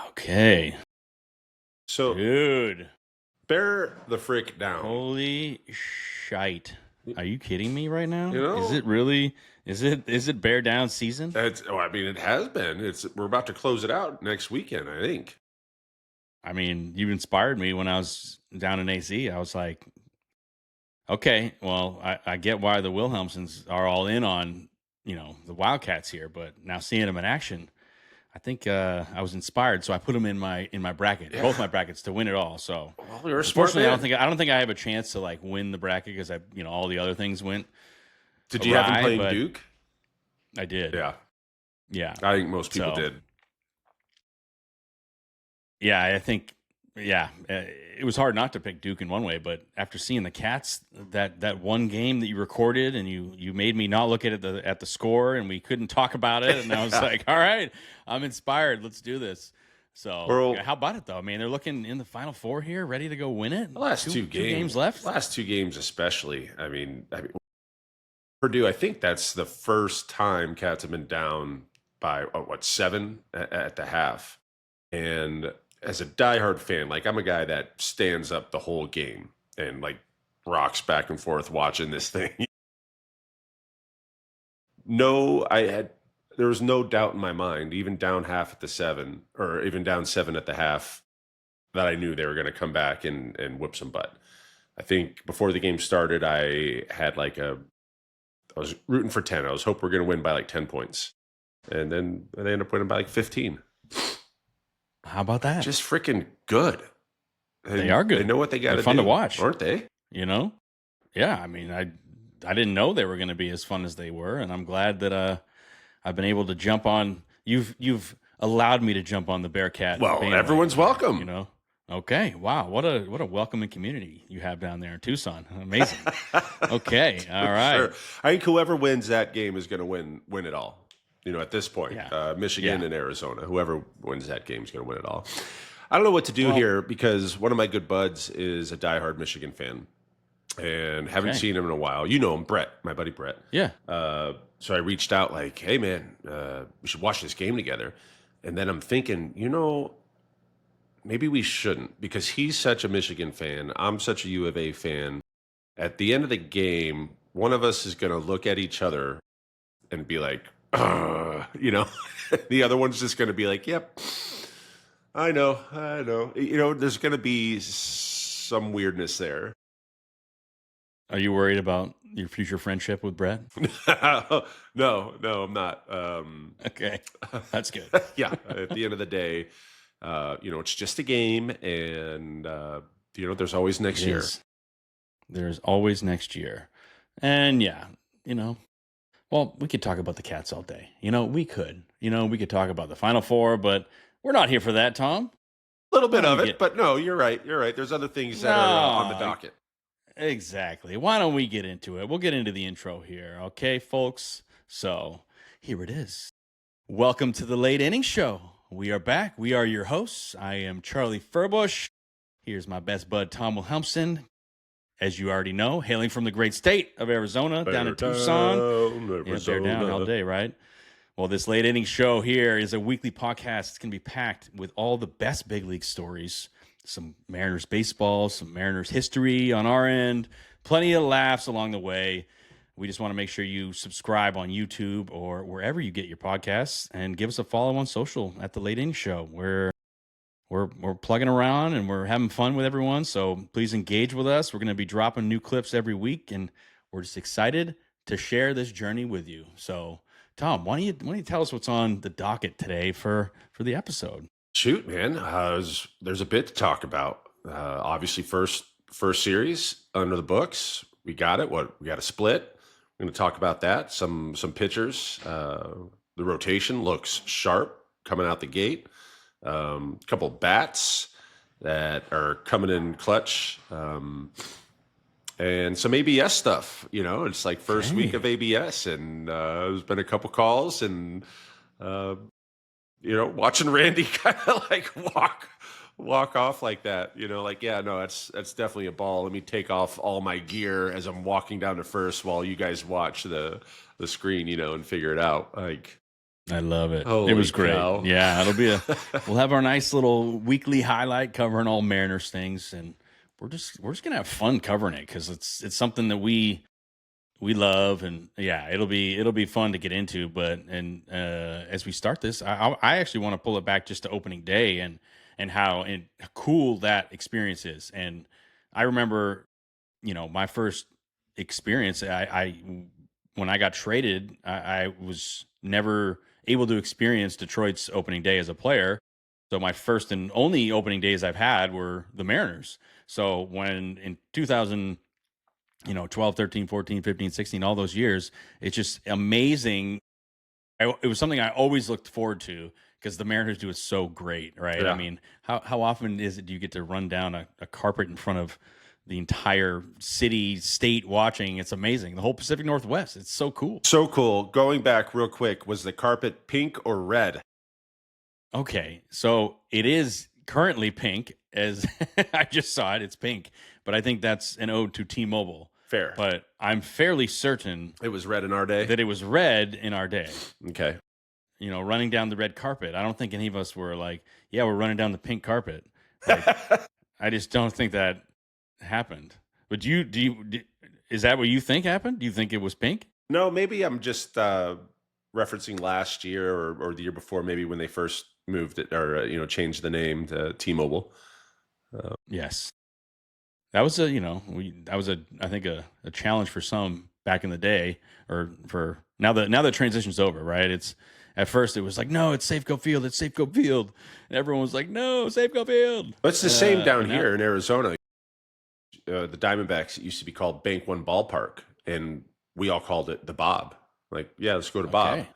Okay. So Dude. bear the frick down. Holy shite. Are you kidding me right now? You know, Is it really is it bear down season? it has been. We're about to close it out next weekend, I think. I mean, you inspired me when I was down in AC. I was like, okay, well, I get why the Wilhelmsens are all in on, the Wildcats here, but now seeing them in action, I think I was inspired, so I put them in my bracket, both my brackets to win it all. So Well, you're a smart unfortunately, man. I don't think I have a chance to like win the bracket because all the other things went Did you have him awry, playing but Duke? I did. Yeah, Yeah. I think most people So did. yeah, I think it was hard not to pick Duke in one way, but after seeing the Cats that one game that you recorded and you made me not look at the score and we couldn't talk about it, and I was like, all right, I'm inspired. Let's do this. So Well, how about it though? I mean, they're looking in the Final Four here, ready to go win it. the last two games left. last two games especially. Purdue. I think that's the first time Cats have been down by seven at the half. And as a diehard fan, like I'm a guy that stands up the whole game and like rocks back and forth watching this thing. No, there was no doubt in my mind, even down half at the seven, or even down seven at the half, that I knew they were going to come back and whip some butt. I think before the game started, I was rooting for 10. I was hoping we're going to win by like 10 points. And then they ended up winning by like 15. How about that? Just freaking good. They are good. They know what they got to do. Fun to watch, aren't they? Yeah. I mean, I didn't know they were going to be as fun as they were, and I'm glad that I've been able to jump on. You've allowed me to jump on the Bearcat. Well, everyone's welcome. Okay. Wow. What a welcoming community you have down there in Tucson. Amazing. Okay. All right. Sure. I think whoever wins that game is going to win it all. At this point, Michigan and Arizona, whoever wins that game is going to win it all. I don't know what to do here because one of my good buds is a diehard Michigan fan and haven't seen him in a while. You know him, Brett, my buddy Brett. Yeah. So I reached out like, hey, man, we should watch this game together. And then I'm thinking, maybe we shouldn't because he's such a Michigan fan. I'm such a U of A fan. At the end of the game, one of us is going to look at each other and be like, the other one's just going to be like, yep, I know. There's going to be some weirdness there. Are you worried about your future friendship with Brett? No, I'm not. Okay, that's good. Yeah, at the end of the day, it's just a game, and there's always next year. There's always next year, and well, we could talk about the Cats all day. We could. We could talk about the Final Four, but we're not here for that, Tom. A little bit of it, but no, you're right. There's other things that are on the docket. Exactly. Why don't we get into it? We'll get into the intro here, okay, folks? So here it is. Welcome to the Late Inning Show. We are back. We are your hosts. I am Charlie Furbush. Here's my best bud, Tom Wilhelmsen. As you already know, hailing from the great state of Arizona, down in Tucson. Bear down all day, right? Well, this Late Inning Show here is a weekly podcast. It's going to be packed with all the best big league stories, some Mariners baseball, some Mariners history on our end, plenty of laughs along the way. We just want to make sure you subscribe on YouTube or wherever you get your podcasts and give us a follow on social at the Late Inning Show. We're plugging around and we're having fun with everyone, so please engage with us. We're going to be dropping new clips every week, and we're just excited to share this journey with you. So, Tom, why don't you tell us what's on the docket today for the episode? Shoot, man, there's a bit to talk about. Obviously, first series under the books. We got it. We got a split. We're going to talk about that. Some pitchers. The rotation looks sharp coming out the gate. A couple bats that are coming in clutch, and some ABS stuff. It's like first week of ABS, and there's been a couple calls, and watching Randy kind of like walk off like that. That's definitely a ball. Let me take off all my gear as I'm walking down to first while you guys watch the screen, and figure it out. Like, I love it. It Holy was great. cow. Yeah, we'll have our nice little weekly highlight covering all Mariners things, and we're just gonna have fun covering it because it's something that we love, and yeah, it'll be fun to get into. But as we start this, I actually want to pull it back just to opening day and how cool that experience is. And I remember, my first experience. I when I got traded, I was never able to experience Detroit's opening day as a player. So my first and only opening days I've had were the Mariners. So when in 2000, 12, 13, 14, 15, 16, all those years, it's just amazing. It was something I always looked forward to because the Mariners do it so great, right? I Yeah. mean, how often do you get to run down a carpet in front of the entire city, state watching? It's amazing. The whole Pacific Northwest. It's so cool. So cool. Going back real quick, was the carpet pink or red? Okay, so it is currently pink, as I just saw it. It's pink, but I think that's an ode to T-Mobile. Fair. But I'm fairly certain It was red in our day. that it was red in our day. Okay. Running down the red carpet. I don't think any of us were like, yeah, we're running down the pink carpet. Like, I just don't think that happened. But is that what you think happened? Do you think it was pink? No, maybe I'm just referencing last year or the year before, maybe when they first moved it or changed the name to T-Mobile. Yes. That was I think a challenge for some back in the day, or for now the transition's over, right? It's at first it was like, no, it's Safeco Field, it's Safeco Field. And everyone was like, no, Safeco Field. But it's the same down here in Arizona. The Diamondbacks used to be called Bank One Ballpark, and we all called it the Bob. Like, yeah, let's go to Bob. Okay.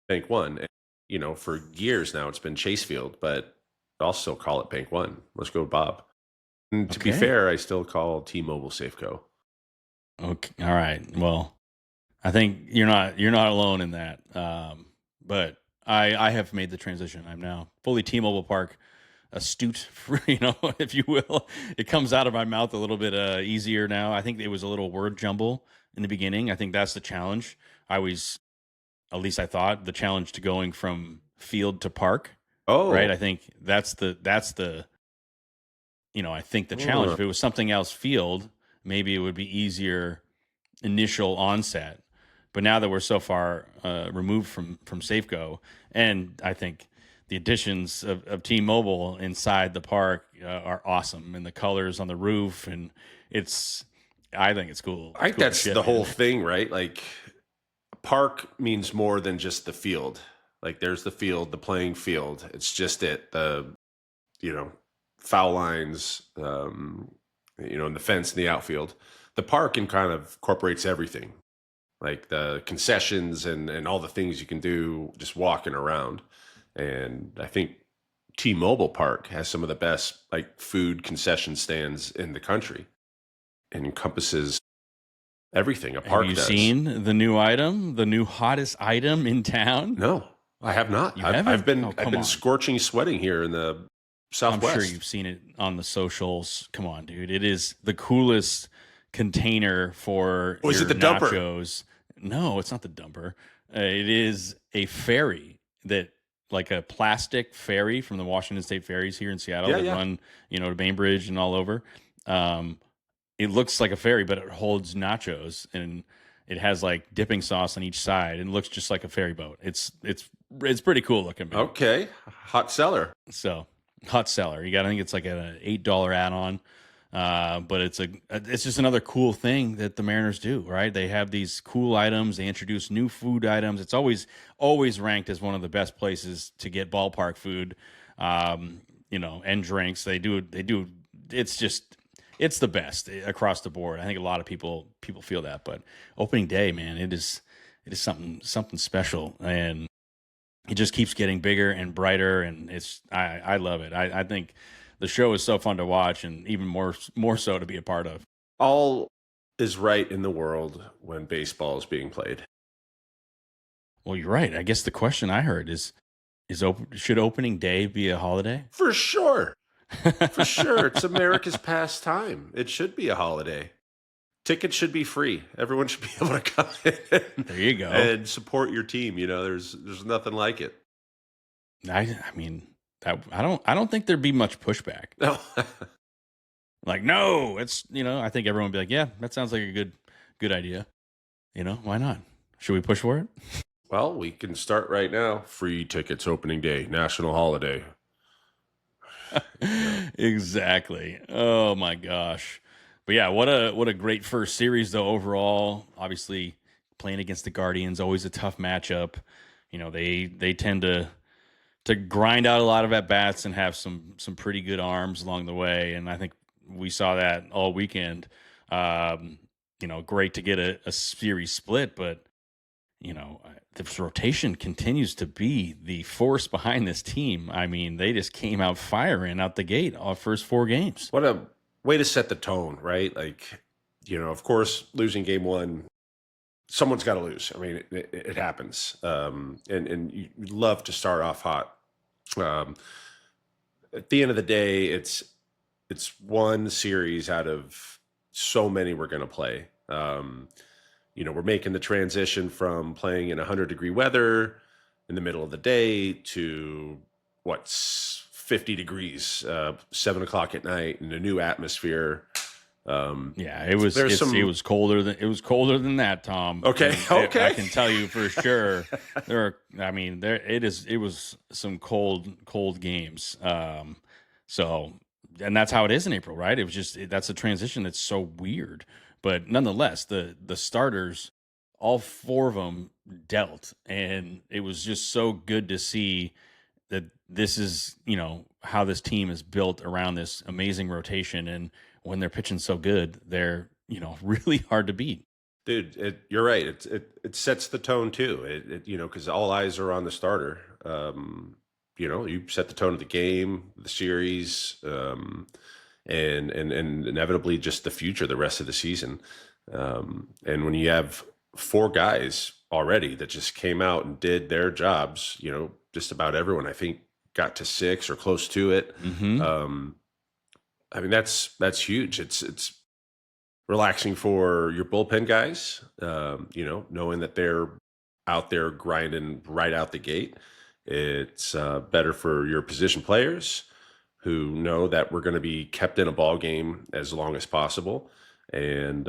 Bank One. And, for years now it's been Chase Field, but I'll still call it Bank One. Let's go to Bob. And to be Okay. fair, I still call T-Mobile Safeco. Okay. All right. Well, I think you're not alone in that. But I have made the transition. I'm now fully T-Mobile Park astute, if you will. It comes out of my mouth a little bit easier now. I think it was a little word jumble in the beginning. I think that's the challenge. At least I thought, the challenge to going from field to park. Oh, Right. I think that's the I think the challenge. If it was something else, field, maybe it would be easier initial onset. But now that we're so far removed from Safeco, and I think the additions of T-Mobile inside the park are awesome, and the colors on the roof, and I think it's cool. I think Cool that's shit, the man. whole thing, right? Like, park means more than just the field. Like, there's the field, the playing field. It's just foul lines, and the fence in the outfield. The park kind of incorporates everything, like the concessions and all the things you can do just walking around. And I think T-Mobile Park has some of the best like food concession stands in the country and encompasses everything a park Have you does. seen the new item, the new hottest item in town? No, I have not. You I've haven't? been Oh, I've come been on. scorching, sweating here in the I'm Southwest. sure you've seen it on the socials. Come on, dude. It is the coolest container for Oh, is your it the dumper? nachos. No, it's not the dumper. It is a ferry like a plastic ferry from the Washington State ferries here in Seattle that run, to Bainbridge and all over. It looks like a ferry, but it holds nachos, and it has like dipping sauce on each side, and looks just like a ferry boat. It's pretty cool looking, man. Okay, hot seller. So hot seller. I think it's like an $8 add-on. But it's just another cool thing that the Mariners do, right? They have these cool items. They introduce new food items. It's always ranked as one of the best places to get ballpark food, and drinks. They do. It's the best across the board. I think a lot of people feel that, but opening day, man, it is something special, and it just keeps getting bigger and brighter, and I love it. I think the show is so fun to watch, and even more so to be a part of. All is right in the world when baseball is being played. Well, you're right. I guess the question I heard should opening day be a holiday? For sure. For sure. It's America's pastime. It should be a holiday. Tickets should be free. Everyone should be able to come in There you go. and support your team. There's nothing like it. I mean, I don't think there'd be much pushback. No. Like, no, it's, I think everyone would be like, yeah, that sounds like a good idea. Why not? Should we push for it? Well, we can start right now. Free tickets opening day, national holiday. Exactly. Oh my gosh. But yeah, what a great first series though overall. Obviously, playing against the Guardians, always a tough matchup. They tend to grind out a lot of at bats and have some pretty good arms along the way, and I think we saw that all weekend. Great to get a series split, but the rotation continues to be the force behind this team. I mean, they just came out firing out the gate all first 4 games. What a way to set the tone, right? Like, of course, losing game 1, someone's got to lose. I mean, it happens. And you love to start off hot. At the end of the day, it's one series out of so many we're going to play. We're making the transition from playing in 100-degree weather in the middle of the day to 50 degrees, 7 o'clock at night in a new atmosphere. It was colder than that, Tom. Okay. I can tell you for sure. It was some cold games. And that's how it is in April, right? It was that's a transition that's so weird. But nonetheless, the starters, all 4 of them dealt, and it was just so good to see that this is, how this team is built around this amazing rotation. And when they're pitching so good, they're, really hard to beat. Dude, you're right. It sets the tone too. Because all eyes are on the starter. You set the tone of the game, the series, and inevitably just the future, the rest of the season. And when you have 4 guys already that just came out and did their jobs, just about everyone, I think, got to 6 or close to it. Mm-hmm. I mean, that's huge. It's relaxing for your bullpen guys, knowing that they're out there grinding right out the gate. It's better for your position players who know that we're going to be kept in a ball game as long as possible. And,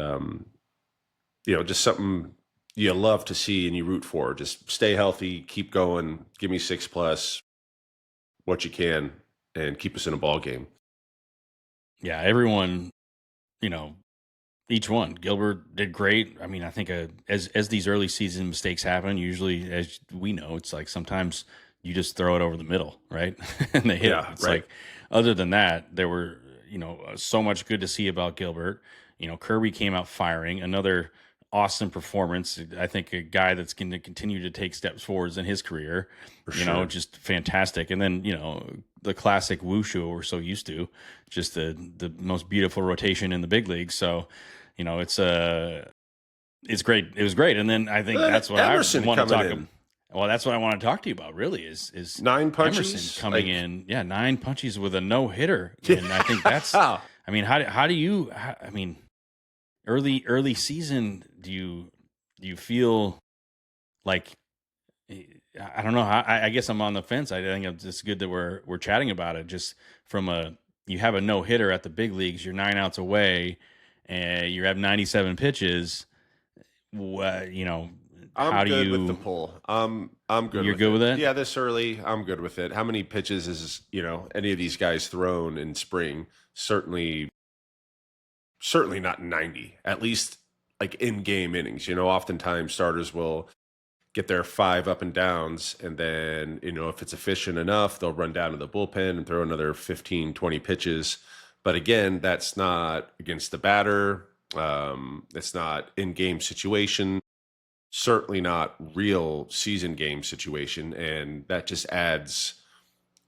just something you love to see and you root for. Just stay healthy, keep going, give me 6+ what you can, and keep us in a ball game. Yeah, everyone, each one. Gilbert did great. I mean, I think as these early season mistakes happen, usually, as we know, it's like sometimes you just throw it over the middle, right? And they hit. It's right. Like, other than that, there were, so much good to see about Gilbert. Kirby came out firing. Another awesome performance. I think a guy that's going to continue to take steps forwards in his career. For sure. Just fantastic. And then, the classic wushu we're so used to, just the most beautiful rotation in the big leagues. So, it's great. It was great. And then I think that's what Emerson I want to talk about. in. Well, that's what I want to talk to you about. Really, is 9 punches Emerson coming in? Yeah, 9 punches with a no hitter, and I think that's. I mean, how do you? I mean, early season. Do you feel like? I don't know. I guess I'm on the fence. I think it's just good that we're chatting about it. Just from you have a no hitter at the big leagues. You're 9 outs away, and you have 97 pitches. I'm good with the pull. I'm good. You're good with it? Yeah, this early, I'm good with it. How many pitches is any of these guys thrown in spring? Certainly not 90. At least like in game innings. Oftentimes starters will get their 5 up and downs, and then if it's efficient enough, they'll run down to the bullpen and throw another 15, 20 pitches. But again, that's not against the batter. It's not in game situation. Certainly not real season game situation, and that just adds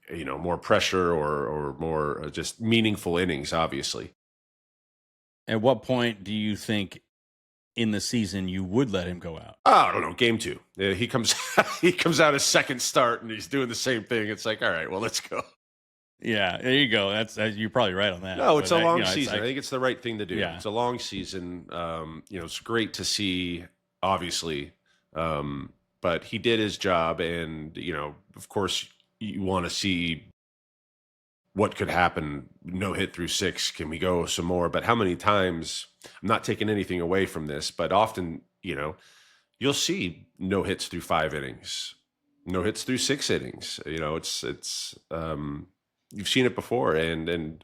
more pressure or more just meaningful innings, obviously. At what point do you think in the season you would let him go out? Oh, I don't know. Game 2, he comes out his second start and he's doing the same thing. It's like, all right, well, let's go. Yeah, there you go. You're probably right on that. No, But it's a I, long it's season. I like, think it's the right thing to do. yeah, It's a long season. It's great to see, obviously, but he did his job, and of course, you want to see what could happen. No hit through six. Can we go some more? But how many times? I'm not taking anything away from this, but often, you'll see no hits through 5 innings, no hits through 6 innings. It's you've seen it before, and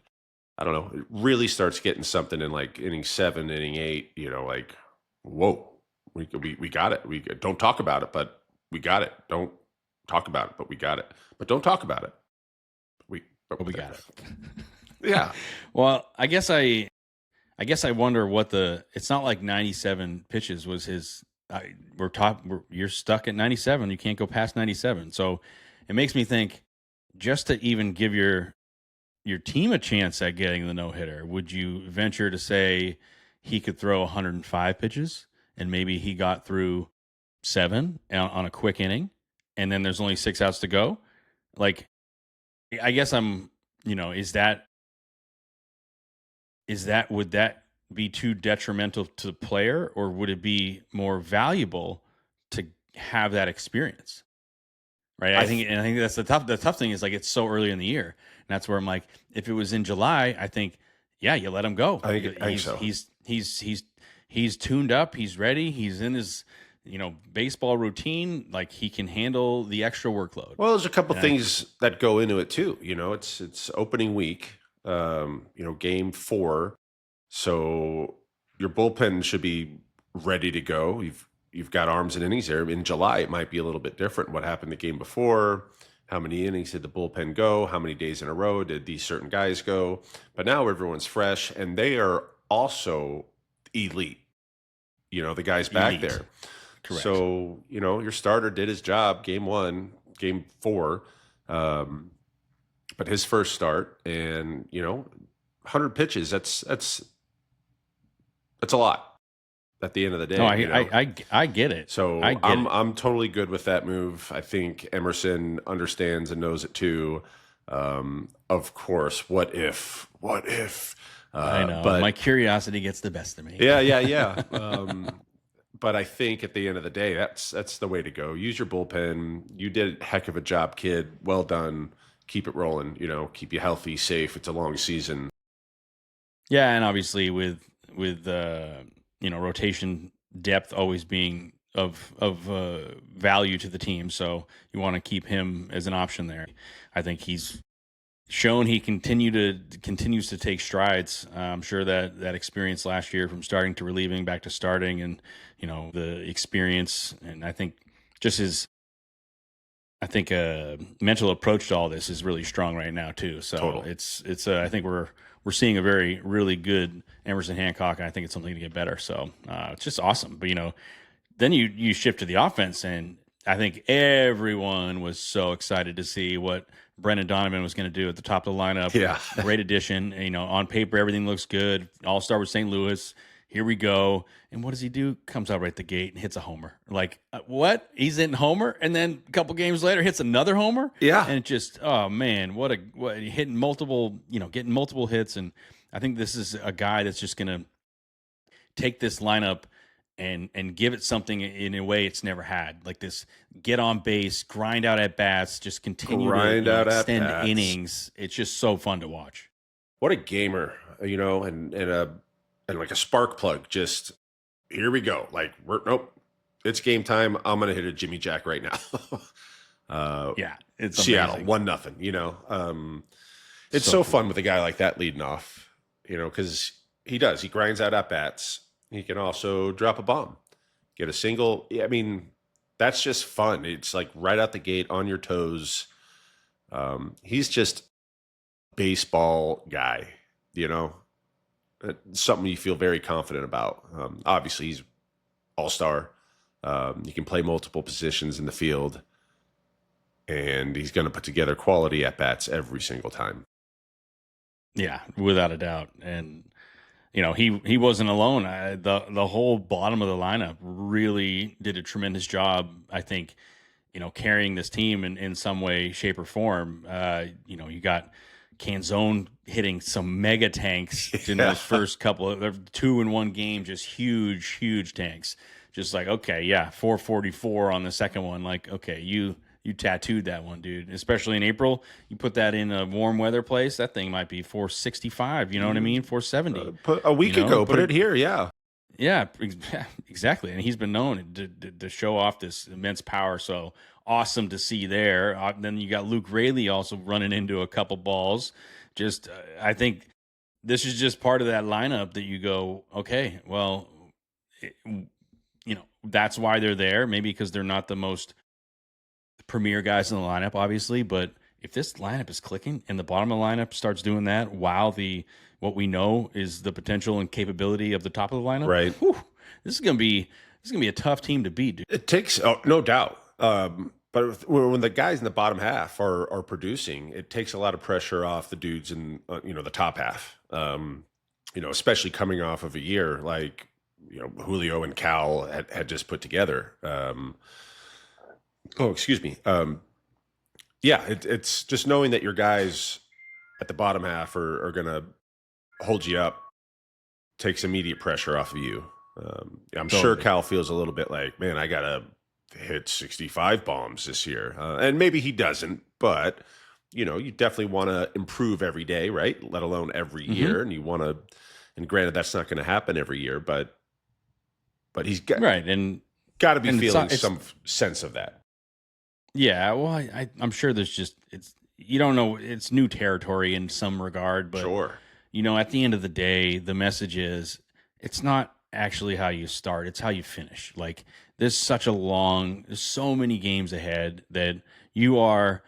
I don't know, it really starts getting something in like inning 7, inning 8, like, whoa, we got it. We don't talk about it, but we got it. Don't talk about it, but we got it. But don't talk about it. but we got it. Yeah. Well, I guess I wonder what it's not like 97 pitches was his. You're stuck at 97. You can't go past 97. So it makes me think, just to even give your team a chance at getting the no hitter, would you venture to say he could throw 105 pitches and maybe he got through 7 on a quick inning, and then there's only 6 outs to go? Like, I guess would that be too detrimental to the player, or would it be more valuable to have that experience? Right. I think that's the tough thing is, like, it's so early in the year. And that's where I'm like, if it was in July, I think, yeah, you let him go. I think so. He's tuned up. He's ready. He's in his, baseball routine. Like, he can handle the extra workload. Well, there's a couple things that go into it too. It's opening week, game 4. So your bullpen should be ready to go. You've got arms and innings there. In July, it might be a little bit different. What happened the game before? How many innings did the bullpen go? How many days in a row did these certain guys go? But now everyone's fresh, and they are also elite. The guys back Elite. there. Correct. So, your starter did his job game 1, game 4. But his first start, and, 100 pitches, that's a lot at the end of the day. No, I get it. So I'm totally good with that move. I think Emerson understands and knows it too. Of course, what if? I know, but my curiosity gets the best of me. Yeah. But I think at the end of the day, that's the way to go. Use your bullpen. You did a heck of a job, kid. Well done. Keep it rolling. Keep you healthy, safe. It's a long season. Yeah, and obviously with rotation depth always being of value to the team, so you want to keep him as an option there. I think he's shown he continues to take strides. I'm sure that experience last year, from starting to relieving back to starting, and the experience, and I think just his mental approach to all this is really strong right now too. So Totally. it's I think we're seeing a really good Emerson Hancock, and I think it's something to get better. So it's just awesome. But then you shift to the offense, and I think everyone was so excited to see what Brendan Donovan was going to do at the top of the lineup. Yeah. Great addition. On paper, everything looks good. All-star with St. Louis. Here we go. And what does he do? Comes out right the gate and hits a homer. Like, what? He's hitting homer, and then a couple games later hits another homer? Yeah. And it just, oh, man, what hitting multiple, getting multiple hits. And I think this is a guy that's just going to take this lineup and give it something in a way it's never had. Like this get on base, grind out at bats, just continue to extend innings. It's just so fun to watch. What a gamer, and like a spark plug. Just here we go. Like nope, it's game time. I'm gonna hit a Jimmy Jack right now. Yeah, it's Seattle amazing. 1-0. It's so fun with a guy like that leading off. Because he grinds out at bats. He can also drop a bomb, get a single. I mean, that's just fun. It's like right out the gate, on your toes. He's just baseball guy, something you feel very confident about. Obviously, he's all-star. You can play multiple positions in the field, and he's going to put together quality at-bats every single time. Yeah, without a doubt. And he wasn't alone. The whole bottom of the lineup really did a tremendous job, I think, carrying this team in some way, shape, or form. You got Canzone hitting some mega tanks in those first couple of 2-in-1 game, just huge tanks. Just like, okay, yeah, 444 on the second one. Like, okay, you tattooed that one, dude. Especially in April, you put that in a warm weather place, that thing might be 465. You know what I mean? 470. Put a week ago, put it here, yeah. Yeah, exactly. And he's been known to show off this immense power. So awesome to see there. Then you got Luke Raley also running into a couple balls. Just, I think this is just part of that lineup that you go, okay, well, that's why they're there. Maybe because they're not the most premier guys in the lineup, obviously. But if this lineup is clicking and the bottom of the lineup starts doing that while what we know is the potential and capability of the top of the lineup, right? This is gonna be a tough team to beat, dude. It takes no doubt. But when the guys in the bottom half are producing, it takes a lot of pressure off the dudes in the top half. Especially coming off of a year like Julio and Cal had just put together. Excuse me. It's just knowing that your guys at the bottom half are going to hold you up takes immediate pressure off of you. I'm sure Cal feels a little bit like, man, I got to hit 65 bombs this year. And maybe he doesn't, but you definitely want to improve every day, right? Let alone every year. And you want to, and granted, that's not going to happen every year, but he's got, right. And got to be feeling some sense of that. Yeah. Well, I'm sure you don't know, it's new territory in some regard, but sure. At the end of the day, the message is it's not actually how you start, it's how you finish. Like there's so many games ahead that you are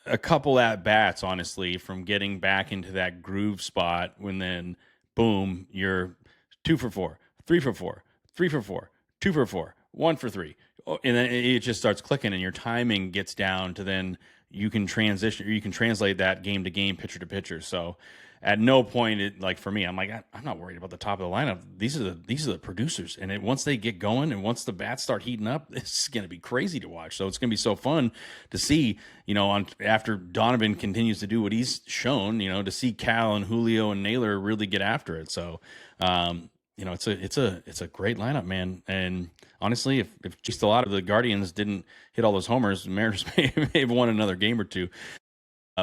a couple at bats, honestly, from getting back into that groove spot when then boom, you're 2 for 4, 3 for 4, 3 for 4, 2 for 4, 1 for 3. And then it just starts clicking and your timing gets down to then you can transition, or you can translate that game to game, pitcher to pitcher. So at no point, for me, I'm like, I'm not worried about the top of the lineup. These are the producers, and once they get going, and once the bats start heating up, it's going to be crazy to watch. So it's going to be so fun to see, after Donovan continues to do what he's shown, to see Cal and Julio and Naylor really get after it. So, it's a great lineup, man. And honestly, if just a lot of the Guardians didn't hit all those homers, the Mariners may have won another game or two.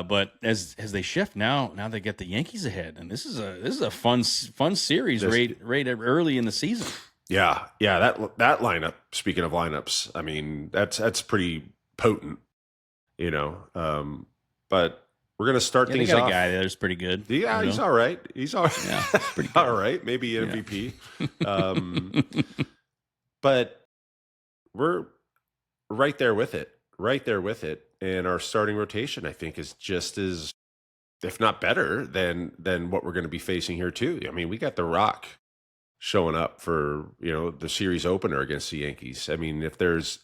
But as they shift now they get the Yankees ahead, and this is a fun series right early in the season. Yeah, that lineup. Speaking of lineups, I mean that's pretty potent, But we're gonna start things off. A guy that's pretty good. Yeah, he's all right. He's all right. Yeah, pretty good. All right, maybe MVP. But we're right there with it. And our starting rotation, I think, is just as, if not better, than what we're going to be facing here too. I mean, we got The Rock showing up for the series opener against the Yankees. I mean, if there's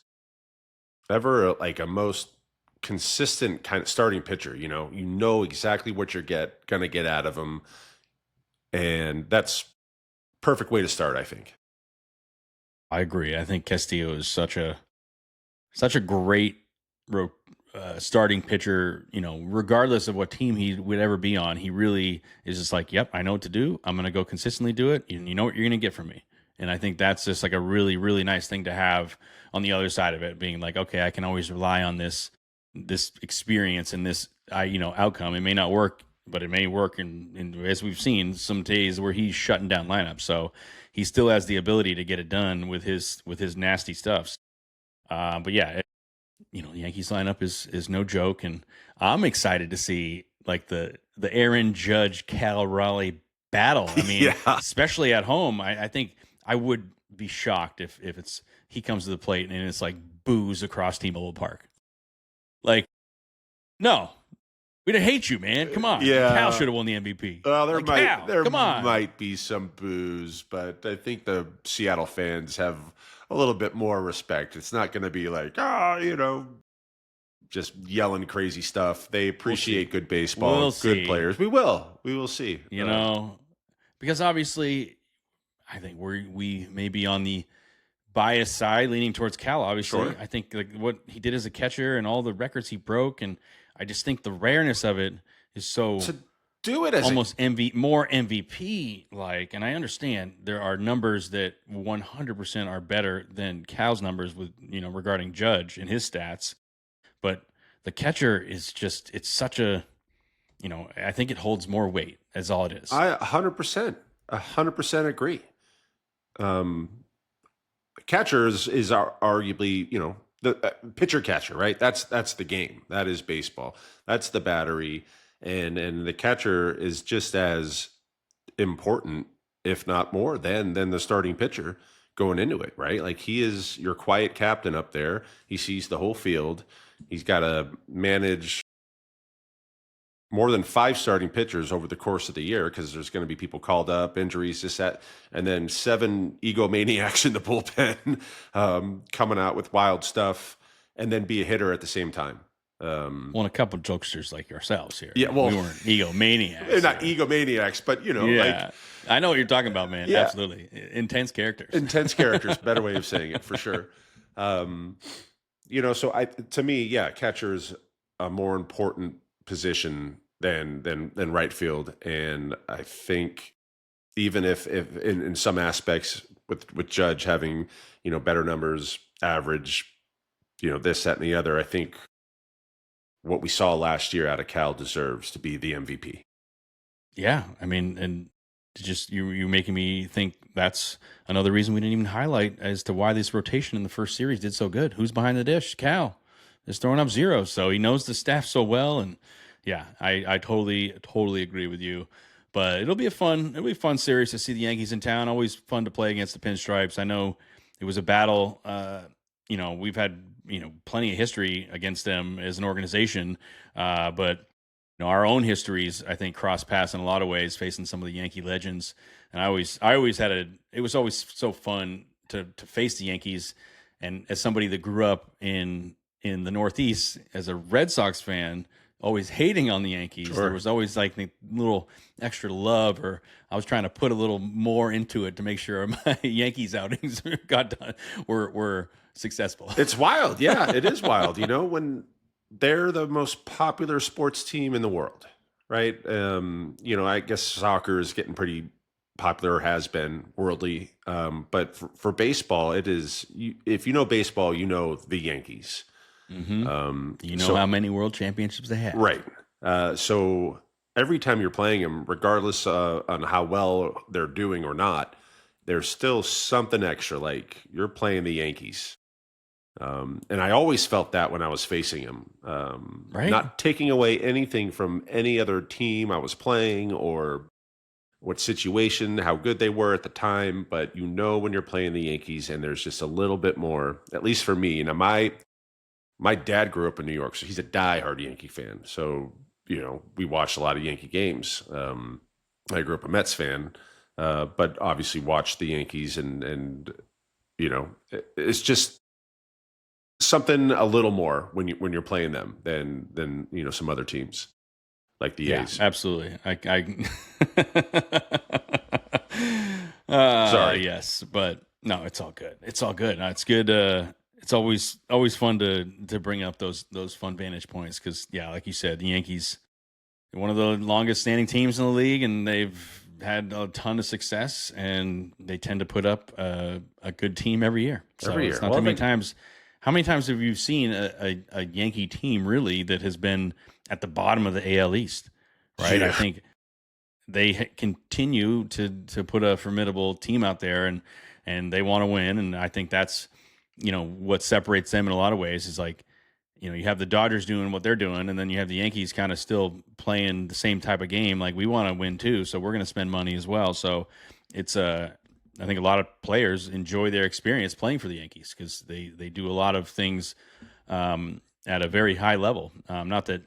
ever a most consistent kind of starting pitcher, you know exactly what you're going to get out of him, and that's perfect way to start, I think. I agree. I think Castillo is such a great starting pitcher, regardless of what team he would ever be on. He really is just like, yep, I know what to do. I'm going to go consistently do it. You know what you're going to get from me. And I think that's just like a really, really nice thing to have on the other side of it, being like, okay, I can always rely on this experience and this, outcome. It may not work, but it may work. And as we've seen some days where he's shutting down lineups. So he still has the ability to get it done with his nasty stuff. But yeah, the Yankees lineup is no joke, and I'm excited to see the Aaron Judge Cal Raleigh battle. I mean, especially at home, I think I would be shocked if he comes to the plate and it's like boos across T-Mobile Park. Like, no, we'd hate you, man. Come on, Cal should have won the MVP. Well, there might be some boos, but I think the Seattle fans have a little bit more respect. It's not going to be like, just yelling crazy stuff. They appreciate good baseball, good players. We will see. Because obviously, I think we may be on the biased side, leaning towards Cal. Obviously, sure. I think what he did as a catcher and all the records he broke, and I just think the rareness of it is so to do it as almost more MVP like. And I understand there are numbers that 100% are better than Cal's numbers with regarding Judge and his stats, but the catcher is just it's such a I think it holds more weight as all it is. I 100% agree. Catcher is arguably, the pitcher catcher, right? That's the game. That is baseball. That's the battery, and the catcher is just as important, if not more, than the starting pitcher going into it, right? Like he is your quiet captain up there. He sees the whole field. He's got to manage more than 5 starting pitchers over the course of the year because there's going to be people called up, injuries, this, that, and then 7 egomaniacs in the bullpen coming out with wild stuff, and then be a hitter at the same time. Well, and a couple of jokesters like yourselves here. Yeah, well, we weren't egomaniacs. They're not egomaniacs, but like I know what you're talking about, man. Yeah. Absolutely, intense characters. Intense characters, better way of saying it for sure. So to me, catcher's a more important position than right field, and I think even if in some aspects with Judge having better numbers, average, this, that, and the other, I think what we saw last year out of Cal deserves to be the MVP. Yeah, I mean, and just you making me think that's another reason we didn't even highlight as to why this rotation in the first series did so good. Who's behind the dish? Cal is throwing up zeros, so he knows the staff so well. And yeah, I totally agree with you. But it'll be a fun series to see the Yankees in town. Always fun to play against the Pinstripes. I know it was a battle. We've had plenty of history against them as an organization, but our own histories, I think, cross paths in a lot of ways, facing some of the Yankee legends. And I always had it was always so fun to face the Yankees. And as somebody that grew up in the Northeast as a Red Sox fan, always hating on the Yankees, Sure. there was always like a little extra love, or I was trying to put a little more into it to make sure my Yankees outings were successful. It's wild. Yeah, it is wild. When they're the most popular sports team in the world, right? I guess soccer is getting pretty popular, or has been worldly. But for baseball, it is, if you know baseball, you know the Yankees. Mm-hmm. How many world championships they have. Right. So every time you're playing them, regardless on how well they're doing or not, there's still something extra, like you're playing the Yankees. And I always felt that when I was facing them, right. Not taking away anything from any other team I was playing or what situation, how good they were at the time. But when you're playing the Yankees, and there's just a little bit more, at least for me. Now, my dad grew up in New York, so he's a diehard Yankee fan. So, we watched a lot of Yankee games. I grew up a Mets fan, but obviously watched the Yankees, and it's just something a little more when you're playing them than some other teams like the A's. Absolutely. Sorry. Yes, but no, it's all good. It's all good. It's good. It's always fun to bring up those fun vantage points because, like you said, the Yankees are one of the longest standing teams in the league, and they've had a ton of success, and they tend to put up a good team every year. So every year. It's not too many times. How many times have you seen a Yankee team really that has been at the bottom of the AL East? Right, Yeah. I think they continue to put a formidable team out there, and they want to win, and I think that's what separates them in a lot of ways is like, you have the Dodgers doing what they're doing, and then you have the Yankees kind of still playing the same type of game. Like, we want to win too, so we're going to spend money as well. So it's I think a lot of players enjoy their experience playing for the Yankees because they do a lot of things at a very high level. Not that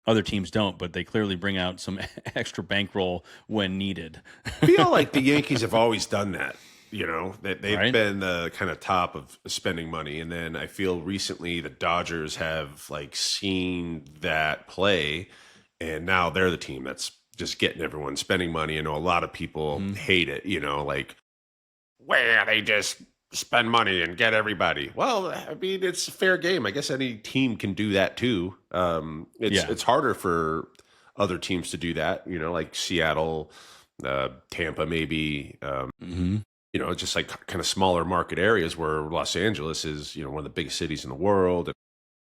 other teams don't, but they clearly bring out some extra bankroll when needed. I feel like the Yankees have always done that. They've Right. been the kind of top of spending money. And then I feel recently the Dodgers have seen that play, and now they're the team that's just getting everyone spending money. A lot of people hate it, where they just spend money and get everybody. Well, I mean, it's a fair game. I guess any team can do that too. It's harder for other teams to do that, like Seattle, Tampa, maybe, just like kind of smaller market areas where Los Angeles is, one of the biggest cities in the world.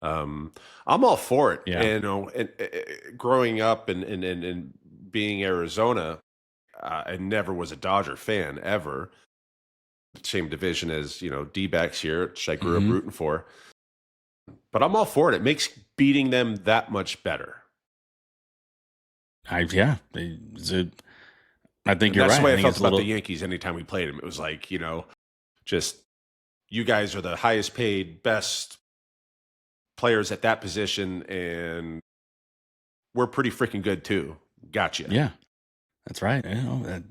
I'm all for it. Yeah. And growing up and being Arizona, I never was a Dodger fan ever. Same division as, D-backs here, which I grew up rooting for. But I'm all for it. It makes beating them that much better. I think you're That's right. the way I felt about the Yankees anytime we played them. It was like, just you guys are the highest paid, best players at that position, and we're pretty freaking good too. Gotcha. Yeah, that's right. I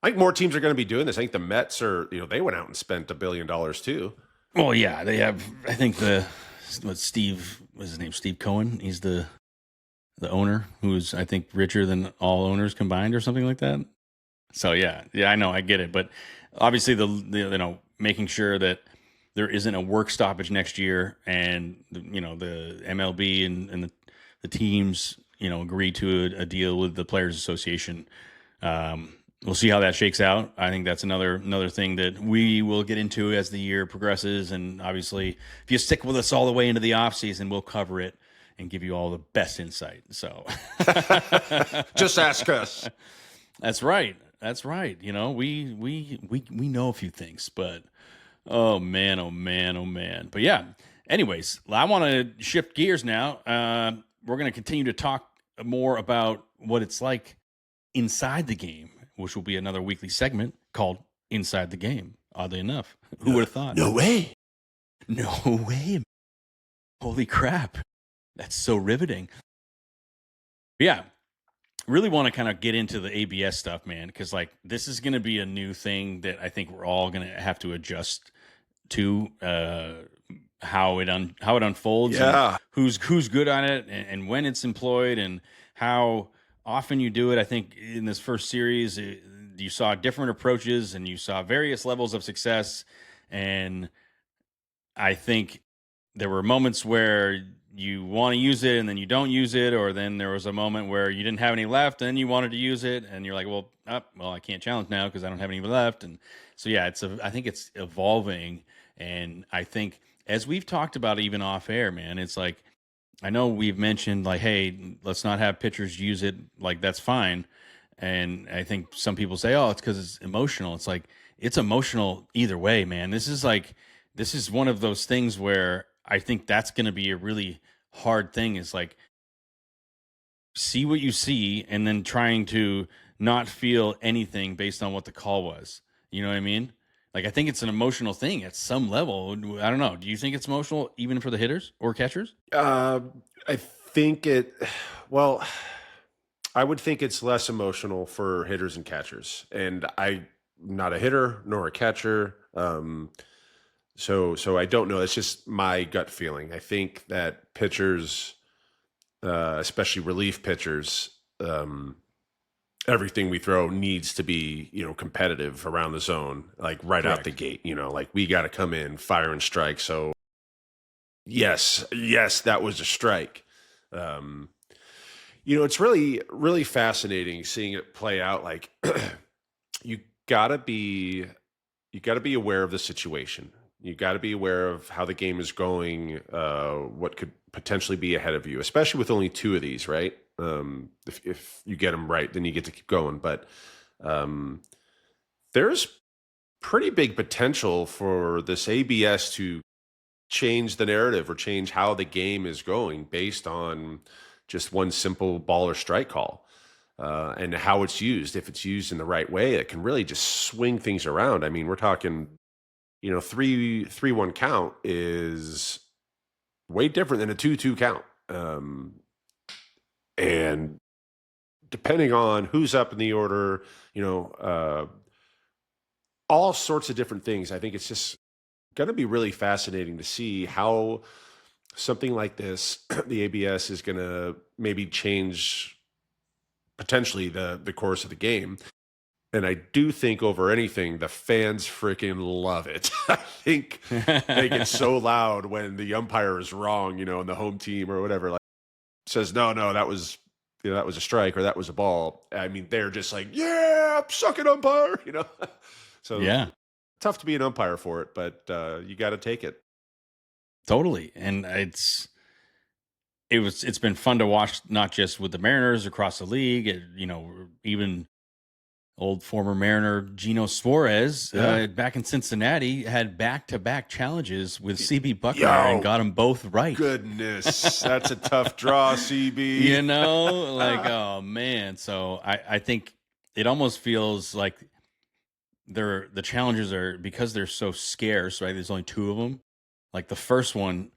think more teams are going to be doing this. I think the Mets are, they went out and spent $1 billion too. Well, yeah, they have. I think what's his name? Steve Cohen. He's the owner, who's I think richer than all owners combined, or something like that. So yeah, I know, I get it, but obviously the making sure that there isn't a work stoppage next year, and the MLB and the teams agree to a deal with the Players Association. We'll see how that shakes out. I think that's another thing that we will get into as the year progresses. And obviously, if you stick with us all the way into the off season, we'll cover it and give you all the best insight. So just ask us. That's right. We know a few things, but oh man. But yeah. Anyways, I want to shift gears now. We're going to continue to talk more about what it's like inside the game, which will be another weekly segment called Inside the Game, oddly enough. Who would have thought? No way. Holy crap. That's so riveting. Yeah. Really want to kind of get into the ABS stuff, man, because this is going to be a new thing that I think we're all going to have to adjust to, how it unfolds, and who's good on it, and when it's employed, and how often you do it. I think in this first series, you saw different approaches and you saw various levels of success. And I think there were moments where you want to use it and then you don't use it, or then there was a moment where you didn't have any left and you wanted to use it, and you're like, well, I can't challenge now because I don't have any left. And so, yeah, I think it's evolving. And I think, as we've talked about even off air, man, it's like, I know we've mentioned hey, let's not have pitchers use it. That's fine. And I think some people say, oh, it's because it's emotional. It's like, it's emotional either way, man. This is one of those things where I think that's going to be a really hard thing, is see what you see and then trying to not feel anything based on what the call was. You know what I mean? I think it's an emotional thing at some level. I don't know. Do you think it's emotional even for the hitters or catchers? I think I would think it's less emotional for hitters and catchers. And I'm not a hitter nor a catcher. So I don't know. It's just my gut feeling. I think that pitchers, especially relief pitchers, everything we throw needs to be, competitive around the zone, right out the gate, we got to come in, fire and strike. So yes, that was a strike. It's really, really fascinating seeing it play out. You gotta be aware of the situation. You got to be aware of how the game is going, what could potentially be ahead of you, especially with only two of these, right? If you get them right, then you get to keep going. But there's pretty big potential for this ABS to change the narrative or change how the game is going based on just one simple ball or strike call, and how it's used. If it's used in the right way, it can really just swing things around. I mean, we're talking, 3-1 count is way different than a 2-2 count. And depending on who's up in the order, all sorts of different things. I think it's just going to be really fascinating to see how something like this, the ABS, is going to maybe change potentially the course of the game. And I do think over anything, the fans freaking love it. I think they get so loud when the umpire is wrong, and the home team or whatever says, no, that was that was a strike or that was a ball. I mean, they're just like, yeah, suck it, umpire. So Yeah, tough to be an umpire for it, but you got to take it. totally. And it's been fun to watch, not just with the Mariners across the league, even old former Mariner Gino Suarez Yeah. back in Cincinnati had back-to-back challenges with CB Buckmeyer and Yo, got them both right. goodness, that's a tough draw, CB. Oh man. So I think it almost feels like the challenges are, because they're so scarce, right? There's only two of them. Like the first one,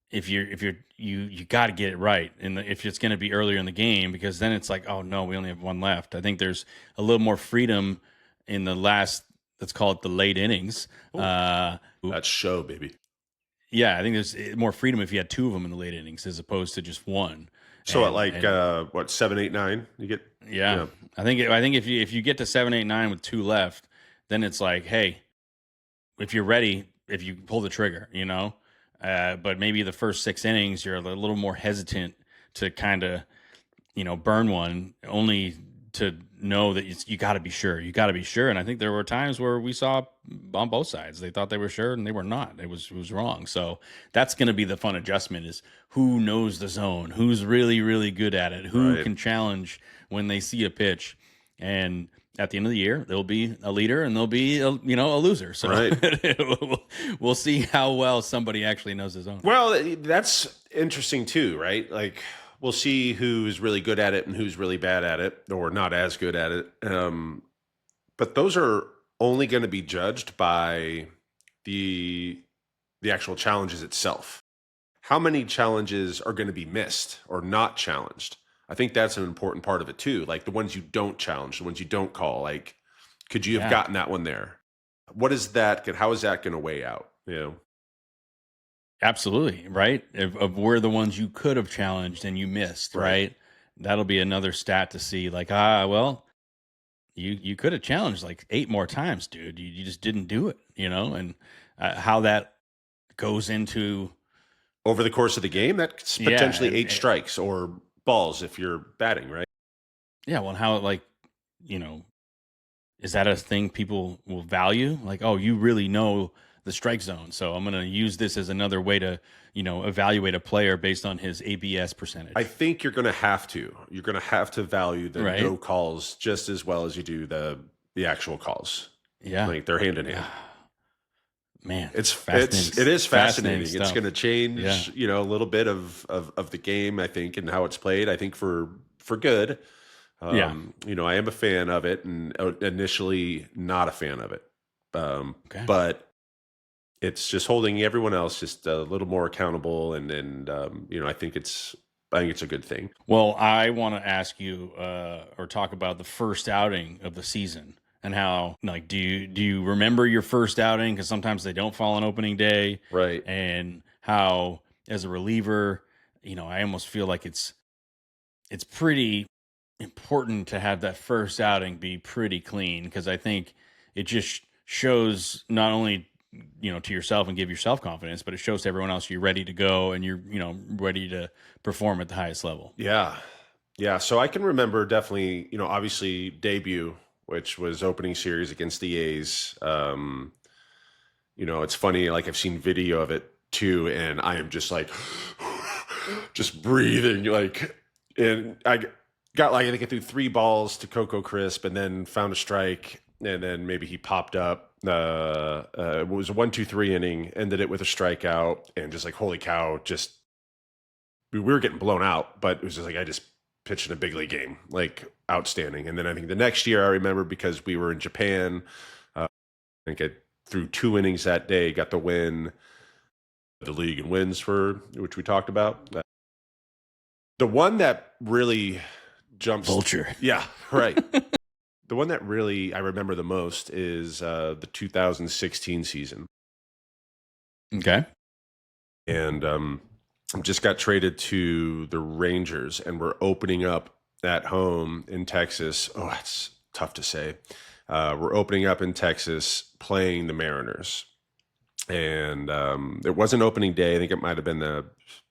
you got to get it right, and if it's going to be earlier in the game, because then it's like, oh no, we only have one left. I think there's a little more freedom in the last, let's call it the late innings. That's show, baby. Yeah, I think there's more freedom if you had two of them in the late innings as opposed to just one. So what, 7, 8, 9? You get I think if you get to 7, 8, 9 with two left, then it's like, hey, if you're ready, if you pull the trigger, but maybe the first 6 innings, you're a little more hesitant to kind of, burn one, only to know that you got to be sure. You got to be sure. And I think there were times where we saw on both sides, they thought they were sure and they were not. It was wrong. So that's going to be the fun adjustment, is who knows the zone, who's really, really good at it, who can challenge when they see a pitch. And at the end of the year, there'll be a leader and there'll be a loser. So we'll see how well somebody actually knows his own. Well, that's interesting too, right? Like, we'll see who's really good at it and who's really bad at it, or not as good at it. But those are only going to be judged by the actual challenges itself. How many challenges are going to be missed or not challenged? I think that's an important part of it too. Like the ones you don't challenge, the ones you don't call, like, could you have gotten that one there? What is that? How is that going to weigh out? Absolutely. Right. Of where the ones you could have challenged and you missed, right? That'll be another stat to see, like, well, you could have challenged like 8 more times, dude. You just didn't do it, and how that goes into over the course of the game. That's potentially 8 strikes or balls if you're batting, right? Yeah. Well, how, is that a thing people will value? Like, oh, you really know the strike zone, so I'm going to use this as another way to, evaluate a player based on his ABS percentage. I think you're going to have to. You're going to have to value the no calls just as well as you do the actual calls. Yeah, like they're hand in hand. Man, it is fascinating. It's going to change, a little bit of the game, I think, and how it's played. I think for good. I am a fan of it, and initially not a fan of it. But it's just holding everyone else just a little more accountable, and I think it's a good thing. Well, I want to ask you or talk about the first outing of the season. And how, like, do you remember your first outing? Because sometimes they don't fall on opening day, right? And how, as a reliever, I almost feel like it's pretty important to have that first outing be pretty clean, because I think it just shows not only to yourself and give yourself confidence, but it shows to everyone else you're ready to go and you're ready to perform at the highest level. Yeah. So I can remember definitely, obviously debut, which was opening series against the A's. It's funny, like I've seen video of it too, and I am just like, just breathing, like, and I got I think I threw 3 balls to Coco Crisp and then found a strike, and then maybe he popped up. It was a 1-2-3 inning, ended it with a strikeout, and just like, holy cow, we were getting blown out, but it was just like, I just pitched in a big league game, like outstanding. And then I think the next year I remember, because we were in Japan, I think I threw 2 innings that day, got the win, the league and wins which we talked about. The one that really jumps Vulture. Yeah, right. The one that really I remember the most is the 2016 season. Okay. And just got traded to the Rangers, and we're opening up at home in Texas. Oh, it's tough to say. We're opening up in Texas playing the Mariners. And it wasn't opening day. I think it might have been the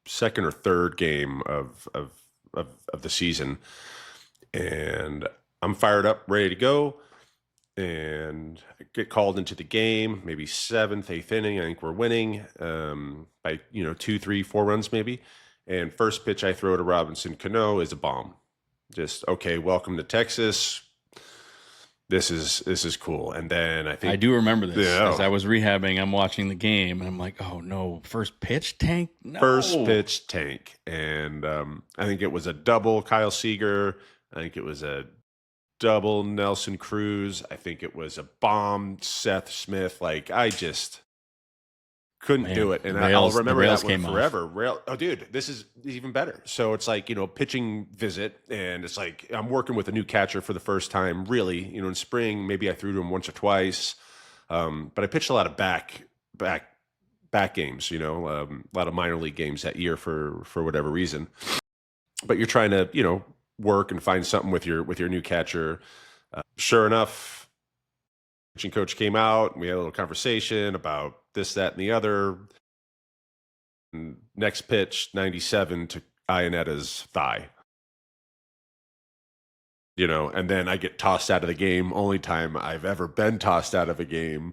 second or third game of of the season. And I'm fired up, ready to go. And I get called into the game, maybe 7th, 8th inning. I think we're winning by 2, 3, 4 runs maybe. And first pitch I throw to Robinson Cano is a bomb. Just, okay, welcome to Texas. This is cool. And then I think I do remember this. As I was rehabbing, I'm watching the game, and I'm like, oh no, first pitch tank? No. First pitch tank. And I think it was a double Kyle Seager. I think it was a double Nelson Cruz. I think it was a bomb Seth Smith. Like, I just couldn't do it. And I'll remember that one forever. Oh, dude, this is even better. So it's like, pitching visit, and it's like I'm working with a new catcher for the first time, really. In spring, maybe I threw to him once or twice. But I pitched a lot of back games, a lot of minor league games that year for whatever reason. But you're trying to, work and find something with your new catcher. Sure enough, pitching coach came out, and we had a little conversation about this, that, and the other. And next pitch, 97 to Ionetta's thigh. And then I get tossed out of the game. Only time I've ever been tossed out of a game.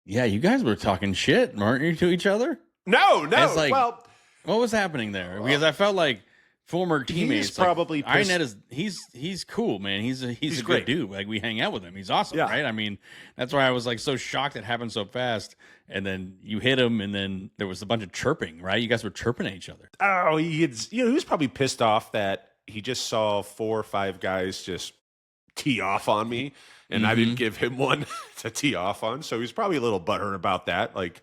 Yeah, you guys were talking shit, weren't you, to each other? No. Like, well, what was happening there? Because I felt like former teammates. He's probably Ionetta's. He's cool, man. He's a great dude. Like, we hang out with him. He's awesome, right? I mean, that's why I was like so shocked it happened so fast. And then you hit him, and then there was a bunch of chirping, right? You guys were chirping at each other. Oh, he was probably pissed off that he just saw 4 or 5 guys just tee off on me, and I didn't give him one to tee off on. So he was probably a little butthurt about that. Like,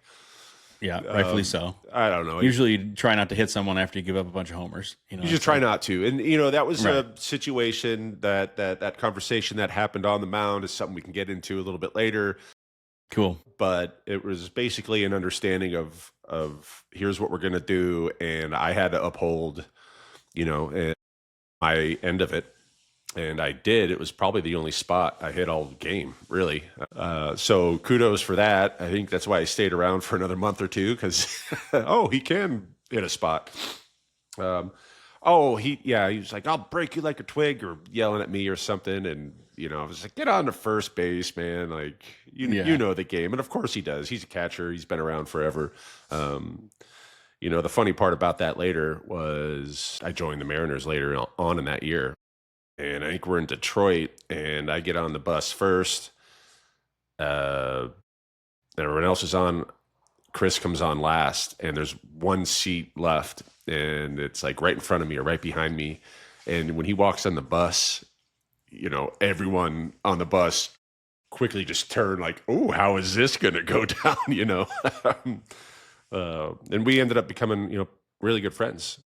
yeah, rightfully so. I don't know. Usually you try not to hit someone after you give up a bunch of homers. You just try not to. And, that was a situation that conversation that happened on the mound is something we can get into a little bit later. Cool. But it was basically an understanding of here's what we're going to do. And I had to uphold, my end of it. And I did. It was probably the only spot I hit all game, really. So kudos for that. I think that's why I stayed around for another month or two, because, he can hit a spot. He was like, I'll break you like a twig, or yelling at me or something. And, I was like, get on to first base, man. Like, you know the game. And of course he does. He's a catcher. He's been around forever. The funny part about that later was I joined the Mariners later on in that year. And I think we're in Detroit, and I get on the bus first. Everyone else is on. Chris comes on last, and there's one seat left, and it's like right in front of me or right behind me. And when he walks on the bus, everyone on the bus quickly just turn like, oh, how is this going to go down, And we ended up becoming, really good friends.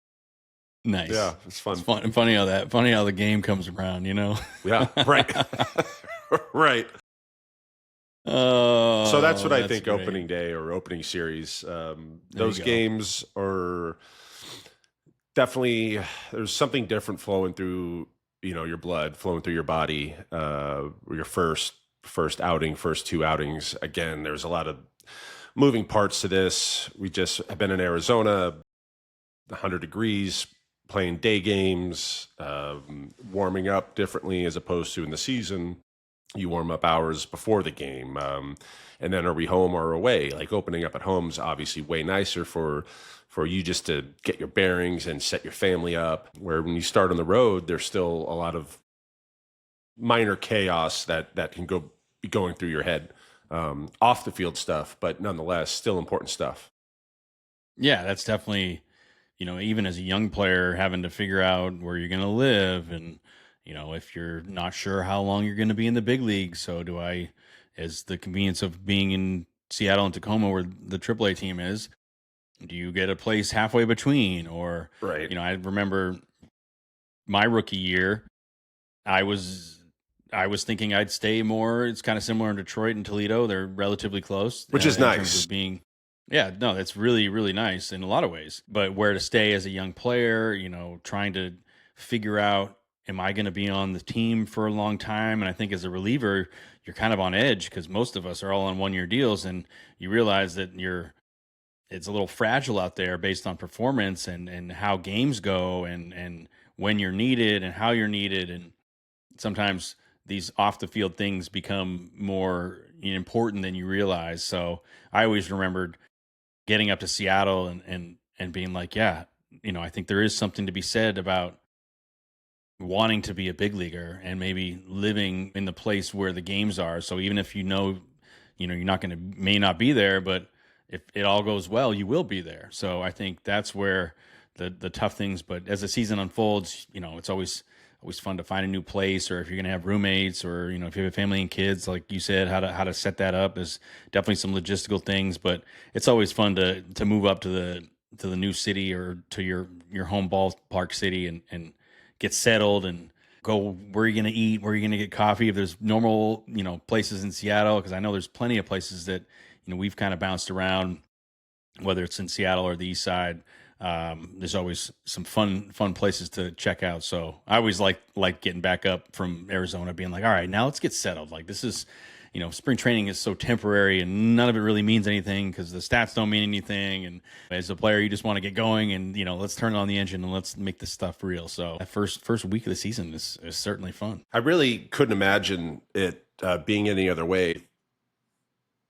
Nice. Yeah, it's fun. It's fun and funny how the game comes around, Yeah, right. Right. Oh, so that's what I think great. opening day or opening series. Those games are definitely, there's something different flowing through, your blood, flowing through your body. Your first outing, first 2 outings. Again, there's a lot of moving parts to this. We just have been in Arizona, 100 degrees, playing day games, warming up differently as opposed to in the season. You warm up hours before the game. And then are we home or away? Like, opening up at home is obviously way nicer for you just to get your bearings and set your family up. Where when you start on the road, there's still a lot of minor chaos that can be going through your head. Off the field stuff, but nonetheless, still important stuff. Yeah, that's definitely, even as a young player, having to figure out where you're going to live, and, if you're not sure how long you're going to be in the big league. So as the convenience of being in Seattle and Tacoma, where the AAA team is, do you get a place halfway between? Or, right. I remember my rookie year, I was thinking I'd stay more. It's kind of similar in Detroit and Toledo. They're relatively close. Which is nice. In terms of being, that's really, really nice in a lot of ways. But where to stay as a young player, trying to figure out, am I going to be on the team for a long time? And I think as a reliever, you're kind of on edge because most of us are all on 1-year deals, and you realize that it's a little fragile out there based on performance and how games go and when you're needed and how you're needed. And sometimes these off the field things become more important than you realize. So I always remembered getting up to Seattle and being like, yeah, I think there is something to be said about wanting to be a big leaguer and maybe living in the place where the games are. So even if you're not going to may not be there, but if it all goes well, you will be there. So I think that's where the tough things. But as the season unfolds, it's always fun to find a new place, or if you're going to have roommates, or if you have a family and kids, like you said, how to set that up. There's definitely some logistical things, but it's always fun to move up to the new city or to your home ballpark city and get settled and go where you're going to eat, where you're going to get coffee. If there's normal, places in Seattle, because I know there's plenty of places that, we've kind of bounced around, whether it's in Seattle or the East Side. There's always some fun places to check out. So I always like getting back up from Arizona, being like, all right, now let's get settled. Like this is, spring training is so temporary and none of it really means anything because the stats don't mean anything. And as a player, you just want to get going and, let's turn on the engine and let's make this stuff real. So that first week of the season is certainly fun. I really couldn't imagine it being any other way.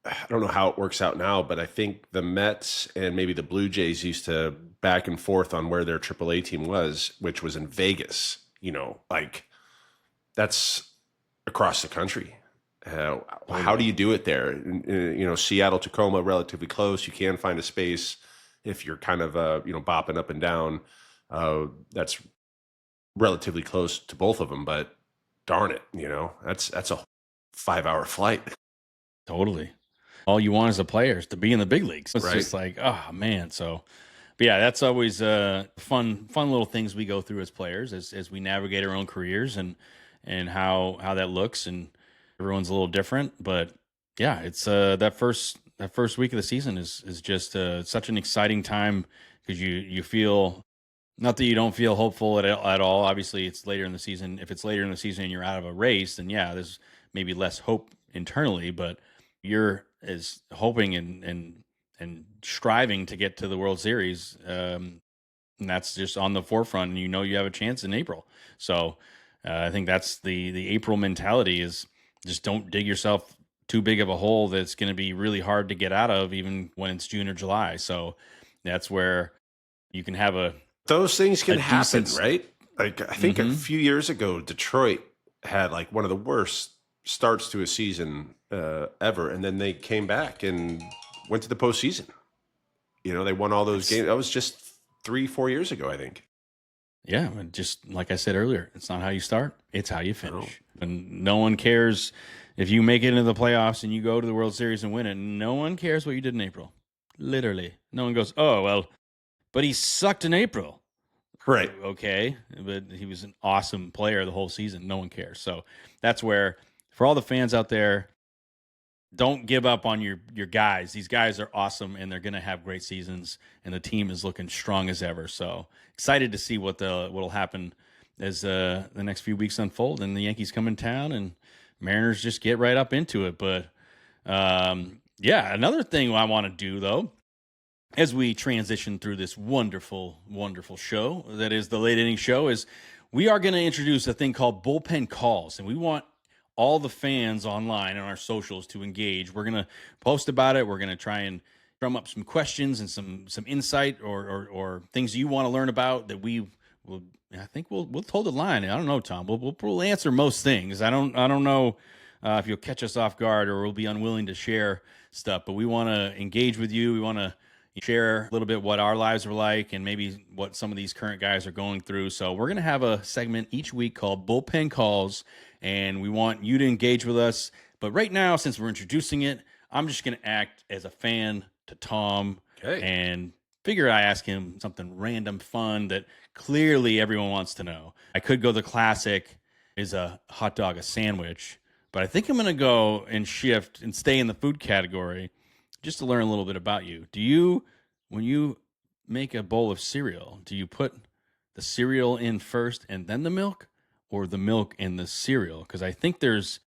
I don't know how it works out now, but I think the Mets and maybe the Blue Jays used to back and forth on where their AAA team was, which was in Vegas. Like that's across the country. How do you do it there? Seattle, Tacoma, relatively close. You can find a space if you're kind of bopping up and down. That's relatively close to both of them, but darn it, that's a 5-hour flight. Totally. All you want as a player is to be in the big leagues. It's right. Just like, oh man. So, but yeah, that's always fun little things we go through as players as we navigate our own careers and how that looks, and everyone's a little different. But yeah, it's that first week of the season is just such an exciting time because you feel, not that you don't feel hopeful at all. Obviously, it's later in the season. If it's later in the season and you're out of a race, then yeah, there's maybe less hope internally, but you're as hoping and striving to get to the World Series. And that's just on the forefront, and you have a chance in April. So I think that's the April mentality is just don't dig yourself too big of a hole that's going to be really hard to get out of, even when it's June or July. So that's where you can have those things can happen, right? Like I think a few years ago, Detroit had like one of the worst starts to a season ever, and then they came back and went to the postseason. They won all those games. That was just 3-4 years ago, I think. Yeah, just like I said earlier, it's not how you start, it's how you finish. And no one cares if you make it into the playoffs and you go to the World Series and win it. No one cares what you did in April. Literally. No one goes, oh, well, but he sucked in April. Right. Okay, but he was an awesome player the whole season. No one cares. So that's where, for all the fans out there, don't give up on your guys. These guys are awesome, and they're going to have great seasons, and the team is looking strong as ever. So excited to see what'll happen as the next few weeks unfold, and the Yankees come in town, and Mariners just get right up into it. But yeah, another thing I want to do though, as we transition through this wonderful, wonderful show that is the Late Inning Show, is we are going to introduce a thing called bullpen calls, and we want all the fans online and our socials to engage. We're going to post about it. We're going to try and drum up some questions and some insight or things you want to learn about that we will. I think we'll toe the line. I don't know, Tom. We'll answer most things. I don't know if you'll catch us off guard or we'll be unwilling to share stuff, but we want to engage with you. We want to share a little bit what our lives are like and maybe what some of these current guys are going through. So we're going to have a segment each week called Bullpen Calls, and we want you to engage with us. But right now, since we're introducing it, I'm just going to act as a fan to Tom and figure I ask him something random fun that clearly everyone wants to know. I could go the classic, is a hot dog a sandwich? But I think I'm going to go and shift and stay in the food category just to learn a little bit about you. When you make a bowl of cereal, do you put the cereal in first and then the milk, or the milk and the cereal? Because I think there's,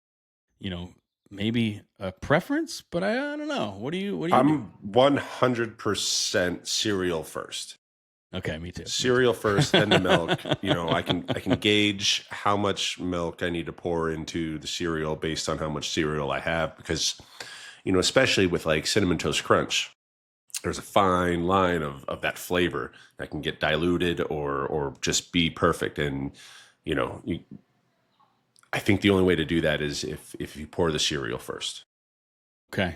maybe a preference, but I don't know. What do you I'm 100% cereal first. Okay, me too. Cereal first, then the milk. I can gauge how much milk I need to pour into the cereal based on how much cereal I have, because especially with like Cinnamon Toast Crunch, there's a fine line of that flavor that can get diluted or just be perfect. And I think the only way to do that is if you pour the cereal first. Okay,